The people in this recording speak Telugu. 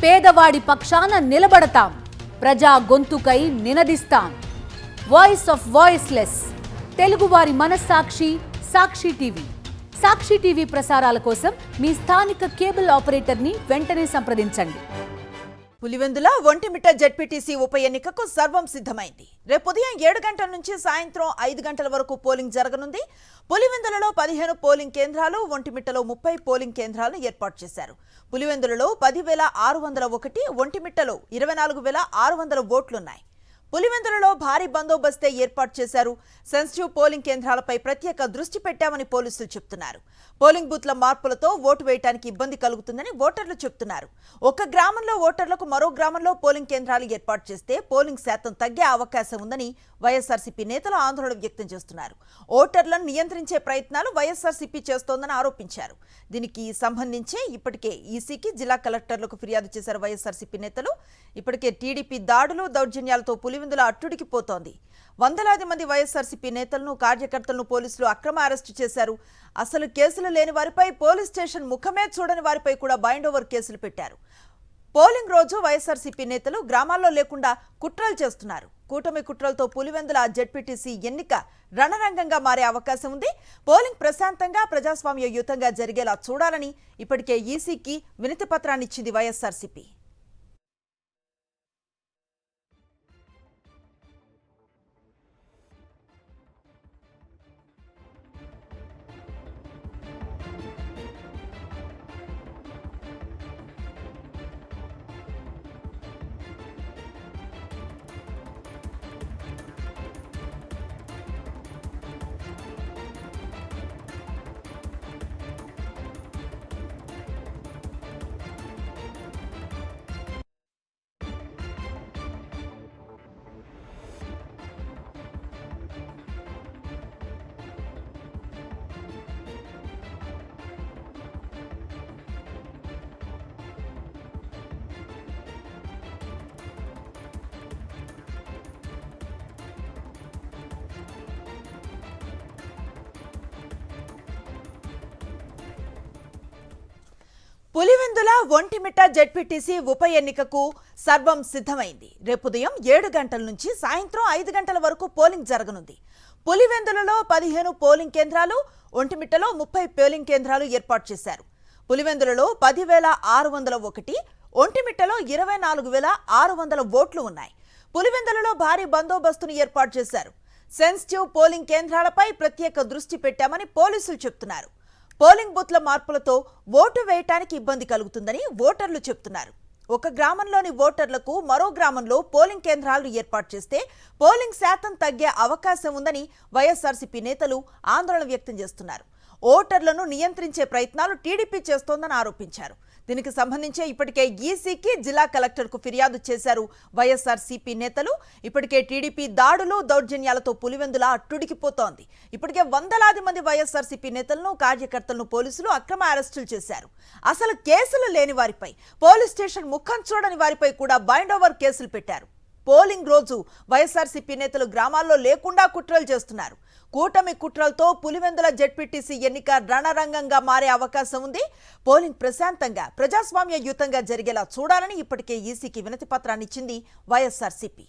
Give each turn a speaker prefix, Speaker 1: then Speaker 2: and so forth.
Speaker 1: పేదవాడి పక్షాన నిలబడతాం, ప్రజా గొంతుకై నినదిస్తాం. వాయిస్ ఆఫ్ వాయిస్లెస్, తెలుగువారి మనస్సాక్షి సాక్షి టీవీ. సాక్షి టీవీ ప్రసారాల కోసం మీ స్థానిక కేబుల్ ఆపరేటర్ని వెంటనే సంప్రదించండి.
Speaker 2: పులివెందుల ఒంటిమిట్ట జెడ్పీటీసీ ఉప ఎన్నికకు సర్వం సిద్ధమైంది. రేపు ఉదయం 7 గంటల నుంచి సాయంత్రం 5 గంటల వరకు పోలింగ్ జరగనుంది. పులివెందులలో 15 పోలింగ్ కేంద్రాలు, ఒంటిమిట్టలో 30 పోలింగ్ కేంద్రాలను ఏర్పాటు చేశారు. పులివెందులలో 10,601, ఒంటిమిట్టలో 24,600 ఓట్లున్నాయి. పులివెందులలో భారీ బందోబస్తే ఏర్పాటు చేశారు. సెన్సిటివ్ పోలింగ్ కేంద్రాలపై ప్రత్యేక దృష్టి పెట్టామని పోలీసులు చెప్తున్నారు. పోలింగ్ బూత్ల మార్పులతో ఓటు వేయడానికి ఇబ్బంది కలుగుతుందని ఓటర్లు చెప్తున్నారు. ఒక గ్రామంలో ఓటర్లకు మరో గ్రామంలో పోలింగ్ కేంద్రాలు ఏర్పాటు చేస్తే పోలింగ్ శాతం తగ్గే అవకాశం ఉందని వైఎస్ఆర్సీపీ నేతలు ఆందోళన వ్యక్తం చేస్తున్నారు. ఓటర్లను నియంత్రించే ప్రయత్నాలు వైఎస్ఆర్సీపీ చేస్తోందని ఆరోపించారు. దీనికి సంబంధించి ఇప్పటికే ఈసీకి, జిల్లా కలెక్టర్లకు ఫిర్యాదు చేశారు వైఎస్ఆర్సీపీ నేతలు. ఇప్పటికే టీడీపీ దాడులు, దౌర్జన్యాలతో పులివెందుల అట్టుడికిపోతోంది. వందలాది మంది వైఎస్ఆర్సీపీ నేతలను, కార్యకర్తలను పోలీసులు అక్రమ అరెస్టు చేశారు. అసలు కేసులు లేని వారిపై, పోలీస్ స్టేషన్ ముఖమే చూడని వారిపై కూడా బైండ్ ఓవర్ కేసులు పెట్టారు. పోలింగ్ రోజు వైఎస్ఆర్సీపీ నేతలు గ్రామాల్లో లేకుండా కుట్రలు చేస్తున్నారు. కూటమి కుట్రలతో పులివెందుల జెడ్పీటీసీ ఎన్నిక రణరంగంగా మారే అవకాశం ఉంది. పోలింగ్ ప్రశాంతంగా, ప్రజాస్వామ్యయుతంగా జరిగేలా చూడాలని ఇప్పటికే ఈసీకి వినతి పత్రాన్ని ఇచ్చింది వైఎస్ఆర్సీపీ. పులివెందుల ఒంటిమిట్ట జెడ్పీటీసీ ఉప ఎన్నికకు సర్వం సిద్ధమైంది. రేపు ఉదయం 7 గంటల నుంచి సాయంత్రం 5 గంటల వరకు పోలింగ్ జరగనుంది. పులివెందులలో 15 పోలింగ్ కేంద్రాలు, ఒంటిమిట్టలో 30 పోలింగ్ కేంద్రాలు ఏర్పాటు చేశారు. పులివెందులలో 10,601, ఒంటిమిట్టలో 24,600 ఓట్లు ఉన్నాయి. పులివెందులలో భారీ బందోబస్తును ఏర్పాటు చేశారు. సెన్సిటివ్ పోలింగ్ కేంద్రాలపై ప్రత్యేక దృష్టి పెట్టామని పోలీసులు చెప్తున్నారు. పోలింగ్ బూత్ల మార్పులతో ఓటు వేయటానికి ఇబ్బంది కలుగుతుందని ఓటర్లు చెప్తున్నారు. ఒక గ్రామంలోని ఓటర్లకు మరో గ్రామంలో పోలింగ్ కేంద్రాలు ఏర్పాటు చేస్తే పోలింగ్ శాతం తగ్గే అవకాశం ఉందని వైఎస్ఆర్సీపీ నేతలు ఆందోళన వ్యక్తం చేస్తున్నారు. ఓటర్లను నియంత్రించే ప్రయత్నాలు టీడీపీ చేస్తోందని ఆరోపించారు. దీనికి సంబంధించి ఇప్పటికే ఈసీకి, జిల్లా కలెక్టర్కు ఫిర్యాదు చేశారు వైఎస్ఆర్సీపీ నేతలు. ఇప్పటికే టీడీపీ దాడులు, దౌర్జన్యాలతో పులివెందుల అట్టుడికిపోతోంది. ఇప్పటికే వందలాది మంది వైఎస్ఆర్సీపీ నేతలను, కార్యకర్తలను పోలీసులు అక్రమ అరెస్టులు చేశారు. అసలు కేసులు లేని వారిపై, పోలీస్ స్టేషన్ ముఖం చూడని వారిపై కూడా బైండ్ ఓవర్ కేసులు పెట్టారు. పోలింగ్ రోజు వైఎస్ఆర్సీపీ నేతలు గ్రామాల్లో లేకుండా కుట్రలు చేస్తున్నారు. కూటమి కుట్రలతో పులివెందుల జెడ్పీటీసీ ఎన్నిక రణరంగంగా మారే అవకాశం ఉంది. పోలింగ్ ప్రశాంతంగా, ప్రజాస్వామ్యయుతంగా జరిగేలా చూడాలని ఇప్పటికే ఈసీకి వినతి పత్రాన్ని ఇచ్చింది వైఎస్ఆర్సీపీ.